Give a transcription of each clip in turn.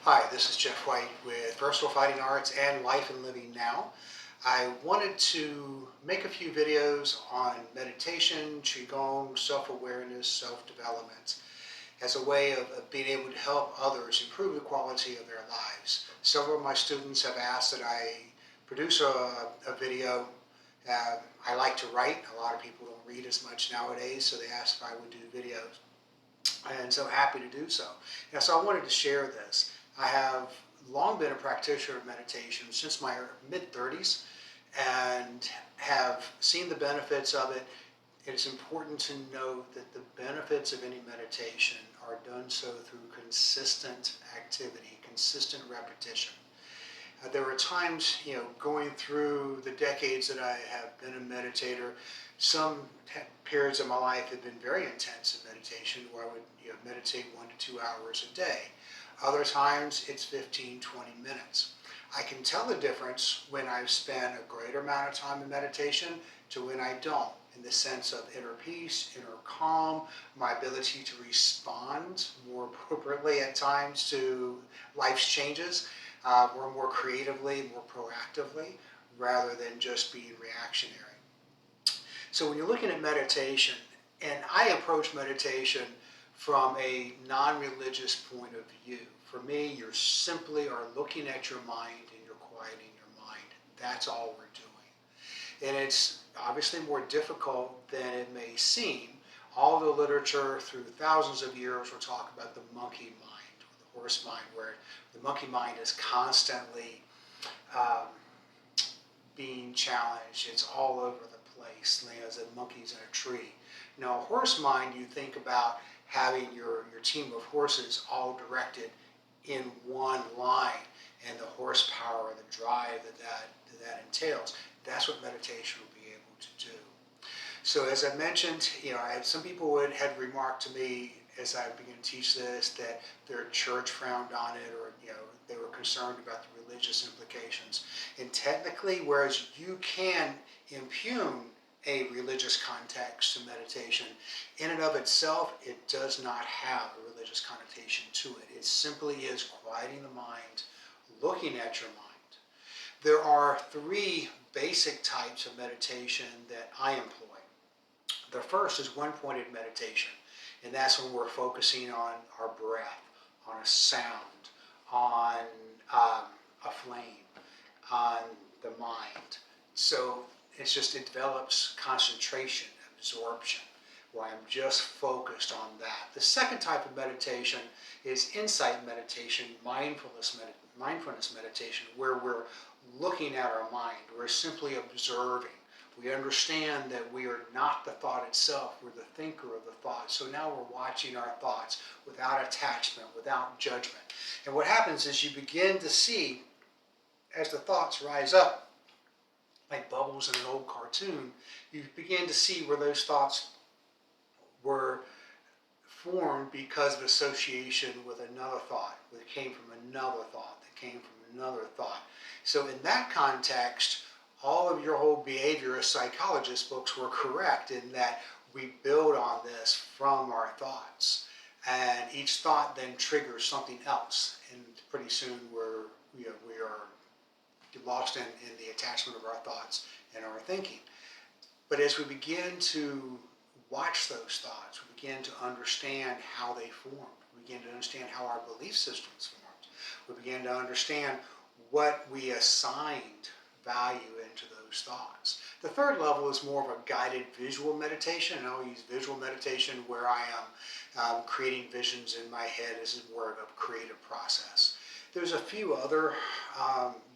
Hi, this is Jeff White with Versatile Fighting Arts and Life and Living Now. I wanted to make a few videos on meditation, Qigong, self-awareness, self-development as a way of being able to help others improve the quality of their lives. Several of my students have asked that I produce a video. I like to write. A lot of people don't read as much nowadays, so they asked if I would do videos. And so happy to do so. And so I wanted to share this. I have long been a practitioner of meditation since my mid-30s and have seen the benefits of it. It's important to note that the benefits of any meditation are done so through consistent activity, consistent repetition. There were times, going through the decades that I have been a meditator, some periods of my life have been very intense in meditation where I would meditate 1 to 2 hours a day. Other times it's 15, 20 minutes. I can tell the difference when I've spent a greater amount of time in meditation to when I don't, in the sense of inner peace, inner calm, my ability to respond more appropriately at times to life's changes, or more creatively, more proactively, rather than just being reactionary. So when you're looking at meditation, and I approach meditation from a non-religious point of view. For me, you simply are looking at your mind and you're quieting your mind. That's all we're doing. And it's obviously more difficult than it may seem. All the literature through thousands of years will talk about the monkey mind or the horse mind, where the monkey mind is constantly being challenged. It's all over the place, as a monkey's in a tree. Now, a horse mind, you think about having your team of horses all directed in one line, and the horsepower, the drive that entails. That's what meditation will be able to do. So as I mentioned, some people had remarked to me as I began to teach this that their church frowned on it, or they were concerned about the religious implications. And technically, whereas you can impugn a religious context to meditation, in and of itself, it does not have a religious connotation to it. It simply is quieting the mind, looking at your mind. There are 3 basic types of meditation that I employ. The first is one-pointed meditation, and that's when we're focusing on our breath, on a sound, on a flame, on the mind. So it develops concentration, absorption, where I'm just focused on that. The second type of meditation is insight meditation, mindfulness meditation, where we're looking at our mind. We're simply observing. We understand that we are not the thought itself. We're the thinker of the thought. So now we're watching our thoughts without attachment, without judgment. And what happens is you begin to see, as the thoughts rise up, like bubbles in an old cartoon, you begin to see where those thoughts were formed because of association with another thought, that came from another thought, that came from another thought. So in that context, all of your whole behaviorist psychologist books were correct in that we build on this from our thoughts. And each thought then triggers something else. And pretty soon we are lost in the attachment of our thoughts and our thinking. But as we begin to watch those thoughts, we begin to understand how they formed. We begin to understand how our belief systems formed. We begin to understand what we assigned value into those thoughts. The third level is more of a guided visual meditation, and I'll use visual meditation where I am creating visions in my head as more of a creative process. There's a few other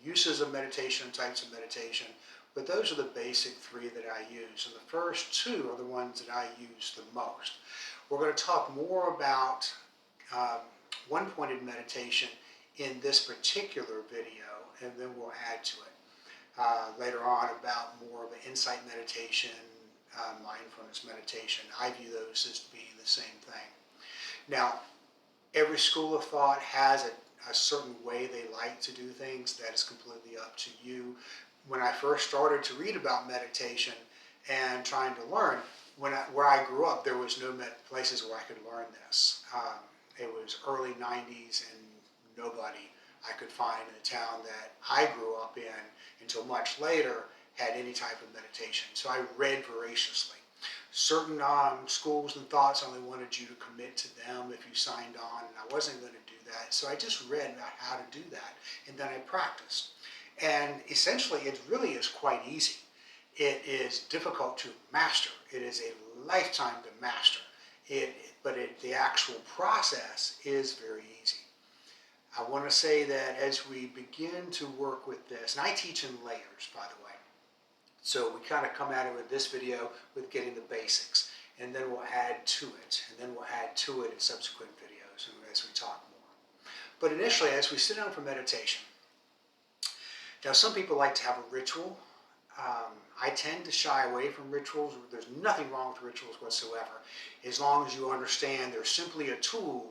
uses of meditation, types of meditation, but those are the basic 3 that I use. And the first 2 are the ones that I use the most. We're going to talk more about one-pointed meditation in this particular video, and then we'll add to it later on about more of an insight meditation, mindfulness meditation. I view those as being the same thing. Now, every school of thought has a certain way they like to do things. That is completely up to you. When I first started to read about meditation and trying to learn, where I grew up, there was no places where I could learn this. It was early 90s and nobody I could find in the town that I grew up in until much later had any type of meditation. So I read voraciously. Certain schools and thoughts only wanted you to commit to them if you signed on, and I wasn't going to do that. So I just read about how to do that, and then I practiced. And essentially, it really is quite easy. It is difficult to master. It is a lifetime to master. But the actual process is very easy. I want to say that as we begin to work with this, and I teach in layers, by the way. So we kind of come at it with this video with getting the basics, and then we'll add to it, and then we'll add to it in subsequent videos as we talk more. But initially, as we sit down for meditation, now some people like to have a ritual. I tend to shy away from rituals. There's nothing wrong with rituals whatsoever, as long as you understand they're simply a tool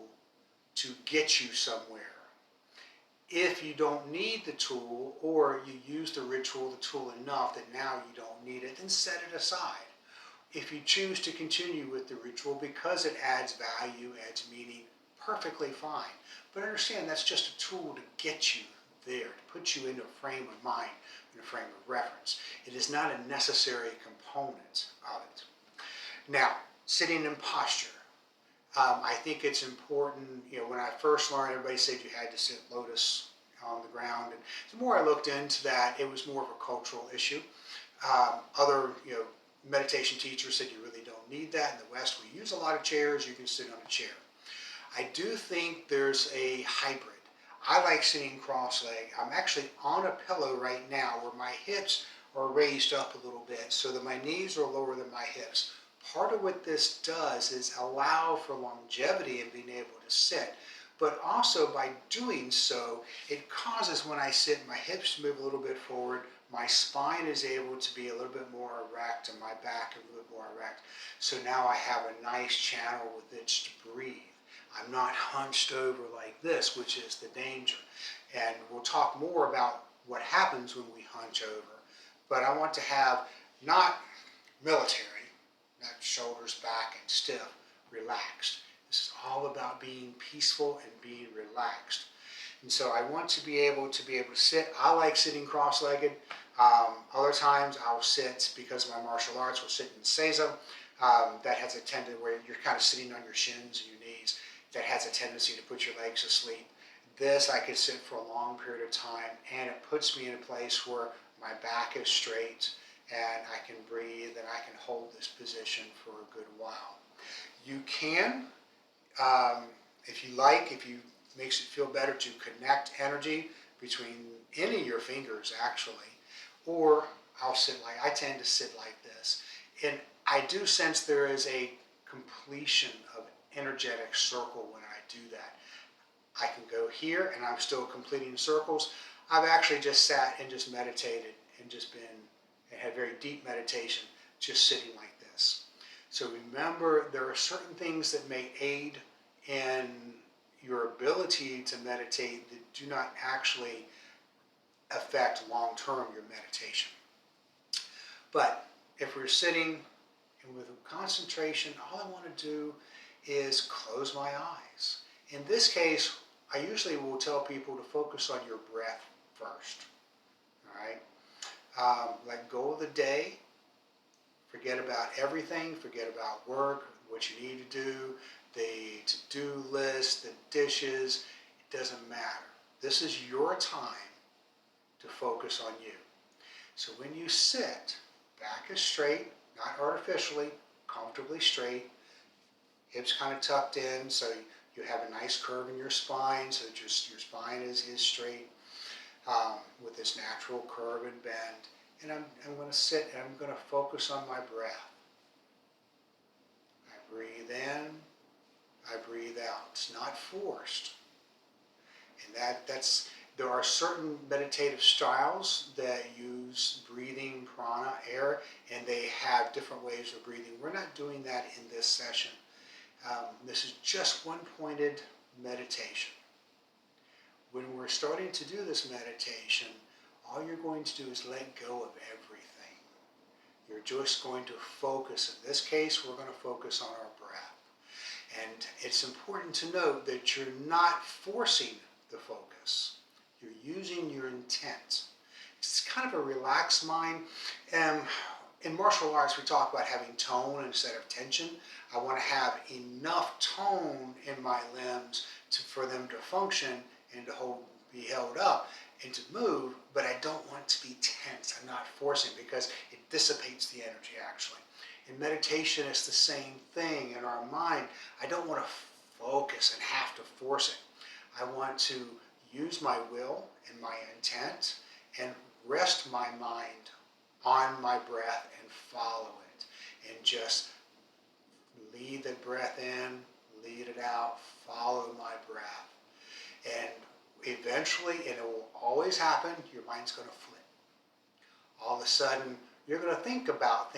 to get you somewhere. If you don't need the tool, or you use the ritual, the tool enough that now you don't need it, then set it aside. If you choose to continue with the ritual because it adds value, adds meaning, perfectly fine. But understand that's just a tool to get you there, to put you into a frame of mind, in a frame of reference. It is not a necessary component of it. Now, sitting in posture. I think it's important, when I first learned, everybody said you had to sit lotus on the ground. And the more I looked into that, it was more of a cultural issue. Other, meditation teachers said you really don't need that. In the West, we use a lot of chairs. You can sit on a chair. I do think there's a hybrid. I like sitting cross-legged. I'm actually on a pillow right now where my hips are raised up a little bit so that my knees are lower than my hips. Part of what this does is allow for longevity in being able to sit, but also by doing so, it causes when I sit my hips to move a little bit forward, my spine is able to be a little bit more erect and my back a little bit more erect. So now I have a nice channel with which to breathe. I'm not hunched over like this, which is the danger. And we'll talk more about what happens when we hunch over. But I want to have not military, not shoulders back and stiff, relaxed. This is all about being peaceful and being relaxed. And so I want to be able to sit. I like sitting cross-legged. Other times I'll sit, because of my martial arts, we'll sit in seiza. That has a tendency where you're kind of sitting on your shins and your knees. That has a tendency to put your legs asleep. This I can sit for a long period of time, and it puts me in a place where my back is straight, and I can breathe, and I can hold this position for a good while. You can, if you like, if you makes it feel better to connect energy between any of your fingers actually, or I tend to sit like this. And I do sense there is a completion of energetic circle when I do that. I can go here and I'm still completing circles. I've actually just sat and just meditated and had very deep meditation just sitting like this. So remember, there are certain things that may aid in your ability to meditate that do not actually affect long-term your meditation. But if we're sitting and with concentration, all I want to do is close my eyes. In this case, I usually will tell people to focus on your breath first. All right? Let go of the day. Forget about everything. Forget about work, what you need to do, the to-do list, the dishes. It doesn't matter. This is your time to focus on you. So when you sit, back is straight, not artificially, comfortably straight. Hips kind of tucked in, so you have a nice curve in your spine, so that your spine is straight with this natural curve and bend. And I'm going to sit and I'm going to focus on my breath. I breathe in, I breathe out. It's not forced. And there are certain meditative styles that use breathing, prana, air, and they have different ways of breathing. We're not doing that in this session. This is just one-pointed meditation. When we're starting to do this meditation, all you're going to do is let go of everything. You're just going to focus. In this case, we're going to focus on our breath. And it's important to note that you're not forcing the focus. You're using your intent. It's kind of a relaxed mind. In martial arts, we talk about having tone instead of tension. I want to have enough tone in my limbs for them to function and to be held up and to move, but I don't want to be tense. I'm not forcing because it dissipates the energy actually. In meditation, it's the same thing in our mind. I don't want to focus and have to force it. I want to use my will and my intent and rest my mind on my breath and follow it. And just lead the breath in, lead it out, follow my breath. And eventually, and it will always happen, your mind's going to flip. All of a sudden, you're going to thinking about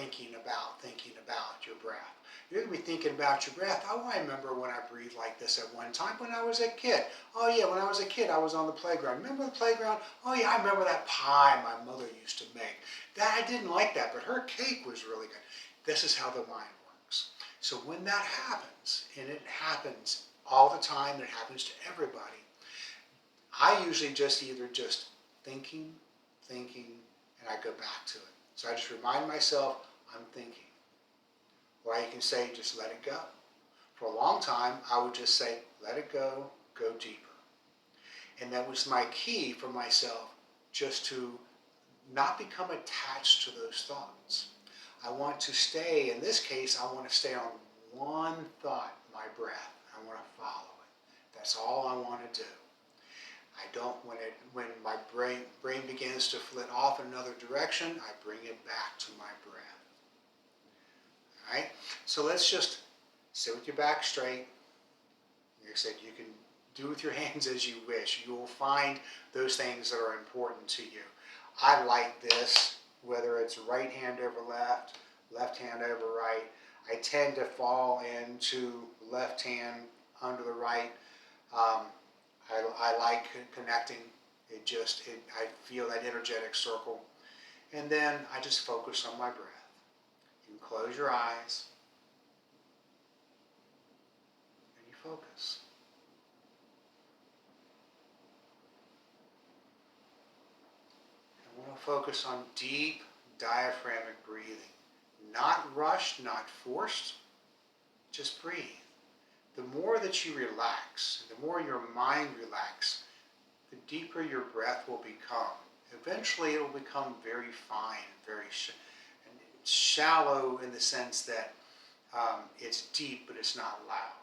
your breath. You're going to be thinking about your breath. Oh, I remember when I breathed like this at one time when I was a kid. Oh yeah, when I was a kid, I was on the playground. Remember the playground? Oh yeah, I remember that pie my mother used to make. That I didn't like that, but her cake was really good. This is how the mind works. So when that happens, and it happens all the time, it happens to everybody, I usually either thinking, and I go back to it. So I just remind myself, I'm thinking. Or you can say, just let it go. For a long time, I would just say, let it go deeper. And that was my key for myself, just to not become attached to those thoughts. I want to stay, in this case, I want to stay on one thought, my breath. I want to follow it. That's all I want to do. I don't, when my brain begins to flit off in another direction, I bring it back to my breath. All right? So let's just sit with your back straight. Like I said, you can do with your hands as you wish. You will find those things that are important to you. I like this, whether it's right hand over left, left hand over right. I tend to fall into left hand under the right. I like connecting. I feel that energetic circle. And then I just focus on my breath. You can close your eyes and you focus. I want to focus on deep diaphragmatic breathing. Not rushed, not forced. Just breathe. The more that you relax, the more your mind relaxes, the deeper your breath will become. Eventually it will become very fine, very shallow in the sense that it's deep but it's not loud.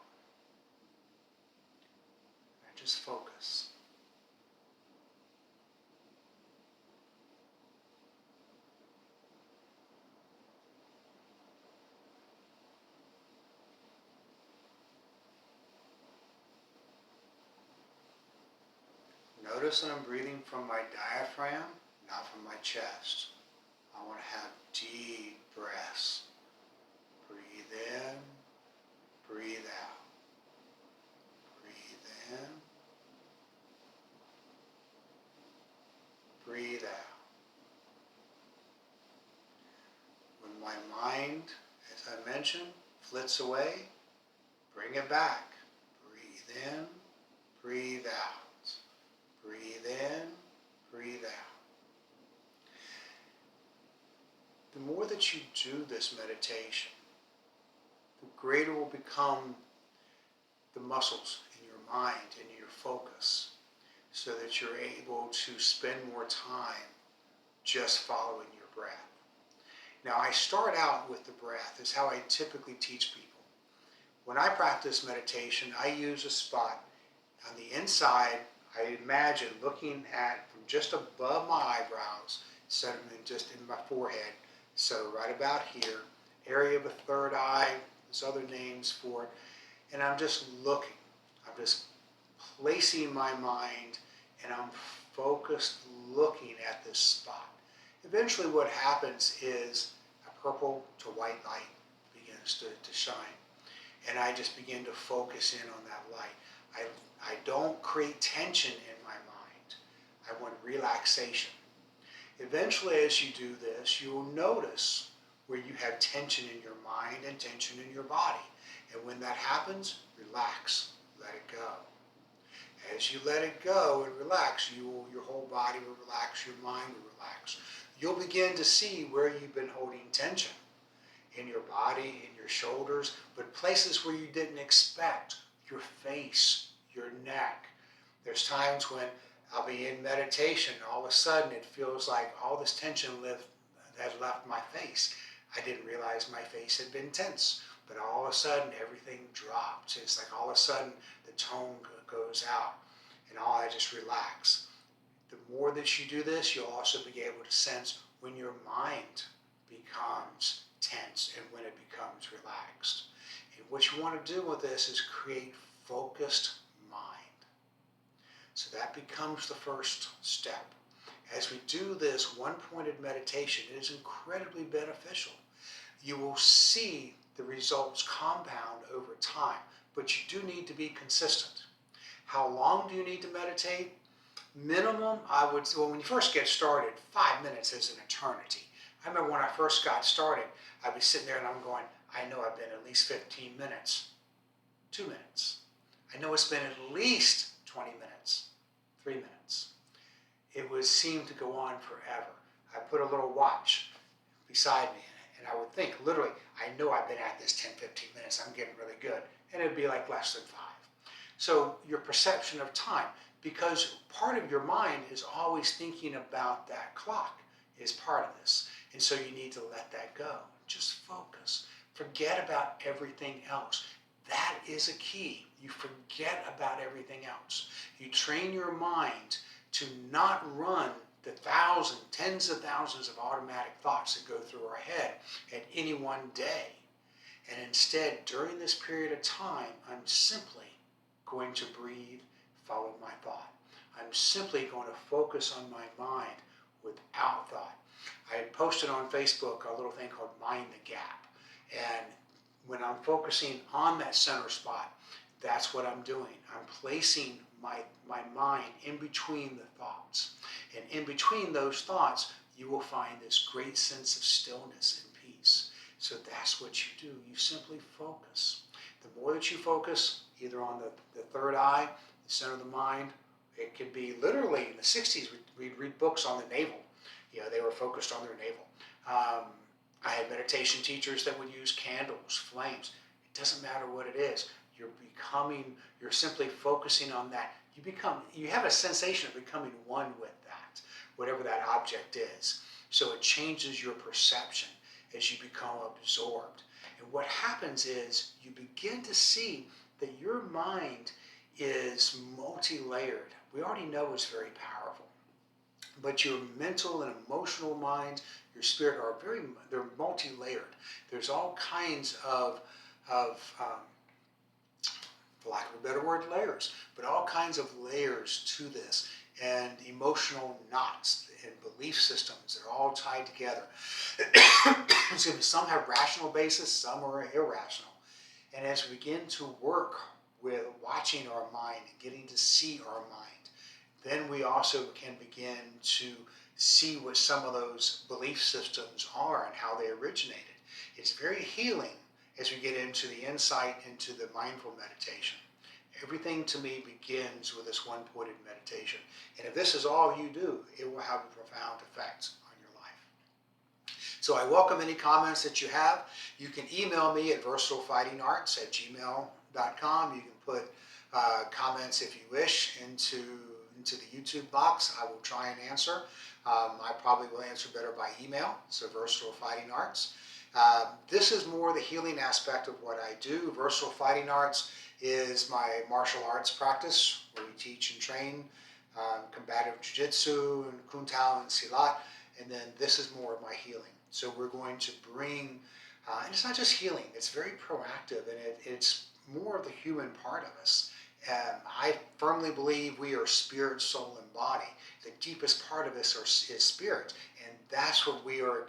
And just focus. Notice that I'm breathing from my diaphragm, not from my chest. I want to have deep breaths. Breathe in, breathe out. Breathe in, breathe out. When my mind, as I mentioned, flits away, bring it back. Breathe in, breathe out. Breathe in, breathe out. The more that you do this meditation, the greater will become the muscles in your mind and your focus, so that you're able to spend more time just following your breath. Now, I start out with the breath. It's how I typically teach people. When I practice meditation, I use a spot on the inside. I imagine looking at from just above my eyebrows, instead of just in my forehead, so right about here, area of the third eye, there's other names for it, and I'm just looking. I'm just placing my mind, and I'm focused looking at this spot. Eventually what happens is a purple to white light begins to shine, and I just begin to focus in on that light. I don't create tension in my mind. I want relaxation. Eventually, as you do this, you will notice where you have tension in your mind and tension in your body. And when that happens, relax, let it go. As you let it go and relax, your whole body will relax, your mind will relax. You'll begin to see where you've been holding tension in your body, in your shoulders, but places where you didn't expect, your face, your neck. There's times when I'll be in meditation, and all of a sudden it feels like all this tension has left my face. I didn't realize my face had been tense, but all of a sudden everything dropped. It's like all of a sudden the tone goes out and I just relax. The more that you do this, you'll also be able to sense when your mind becomes tense and when it becomes relaxed. And what you want to do with this is create focused mind. So that becomes the first step. As we do this one-pointed meditation, it is incredibly beneficial. You will see the results compound over time, but you do need to be consistent. How long do you need to meditate? Minimum, when you first get started, 5 minutes is an eternity. I remember when I first got started, I'd be sitting there and I'm going, I know I've been at least 15 minutes, 2 minutes. I know it's been at least 20 minutes, 3 minutes. It would seem to go on forever. I put a little watch beside me and I would think, literally, I know I've been at this 10, 15 minutes, I'm getting really good. And it'd be like less than 5. So your perception of time, because part of your mind is always thinking about that clock is part of this. And so you need to let that go. Just focus. Forget about everything else. That is a key. You forget about everything else. You train your mind to not run the tens of thousands of automatic thoughts that go through our head at any one day. And instead, during this period of time, I'm simply going to breathe, follow my thought. I'm simply going to focus on my mind without thought. I had posted on Facebook a little thing called Mind the Gap. And when I'm focusing on that center spot, that's what I'm doing. I'm placing my mind in between the thoughts. And in between those thoughts, you will find this great sense of stillness and peace. So that's what you do. You simply focus. The more that you focus, either on the third eye, the center of the mind, it could be literally in the 60s, we'd read books on the navel. They were focused on their navel. I had meditation teachers that would use candles, flames. It doesn't matter what it is. You're simply focusing on that. You have a sensation of becoming one with that, whatever that object is. So it changes your perception as you become absorbed. And what happens is you begin to see that your mind is multi-layered. We already know it's very powerful. But your mental and emotional mind, your spirit they're multi-layered. There's all kinds of for lack of a better word, layers, but all kinds of layers to this, and emotional knots and belief systems that are all tied together. Excuse me, some have rational basis, some are irrational. And as we begin to work with watching our mind and getting to see our mind, then we also can begin to see what some of those belief systems are and how they originated. It's very healing as we get into the insight into the mindful meditation. Everything to me begins with this one-pointed meditation. And if this is all you do, it will have a profound effect on your life. So I welcome any comments that you have. You can email me at VersatileFightingArts@gmail.com. You can put comments if you wish into the YouTube box. I will try and answer. I probably will answer better by email, so VersatileFightingArts. This is more the healing aspect of what I do. Versatile Fighting Arts is my martial arts practice where we teach and train Combative Jujitsu and Kuntao and Silat, and then this is more of my healing. So we're going to bring, and it's not just healing, it's very proactive, and it's more of the human part of us. I firmly believe we are spirit, soul, and body. The deepest part of us is spirit, and that's what we are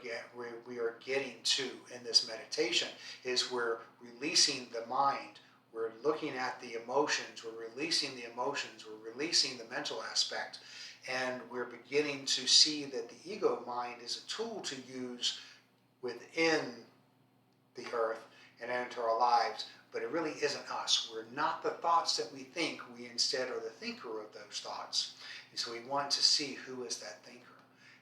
getting to in this meditation. Is we're releasing the mind, we're looking at the emotions, we're releasing the emotions, we're releasing the mental aspect, and we're beginning to see that the ego mind is a tool to use within the earth and enter our lives. but it really isn't us. We're not the thoughts that we think. We instead are the thinker of those thoughts. And so we want to see who is that thinker.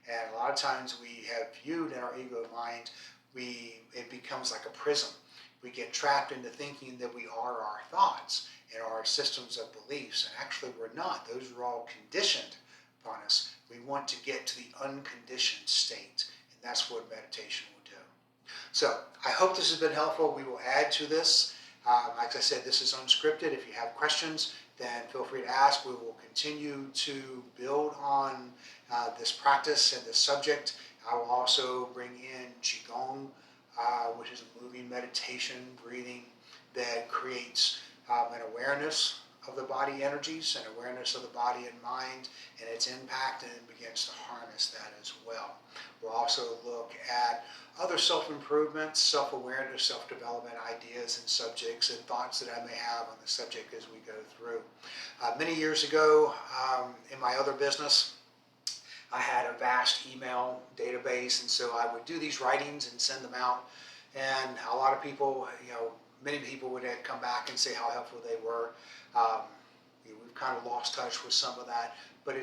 And a lot of times we have viewed in our ego mind, it becomes like a prism. We get trapped into thinking that we are our thoughts and our systems of beliefs, and actually we're not. Those are all conditioned upon us. We want to get to the unconditioned state, and that's what meditation will do. So I hope this has been helpful. We will add to this. Like I said, this is unscripted. If you have questions, then feel free to ask. We will continue to build on this practice and this subject. I will also bring in Qigong, which is a moving meditation, breathing, that creates an awareness of the body energies, an awareness of the body and mind and its impact, and begins to harness that as well. We'll also look at other self-improvement, self-awareness, self-development ideas and subjects and thoughts that I may have on the subject as we go through. Many years ago, in my other business, I had a vast email database, and so I would do these writings and send them out. And a lot of people, many people would come back and say how helpful they were. We've kind of lost touch with some of that, but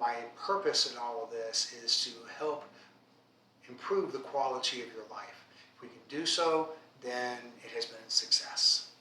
my purpose in all of this is to help improve the quality of your life. If we can do so, then it has been a success.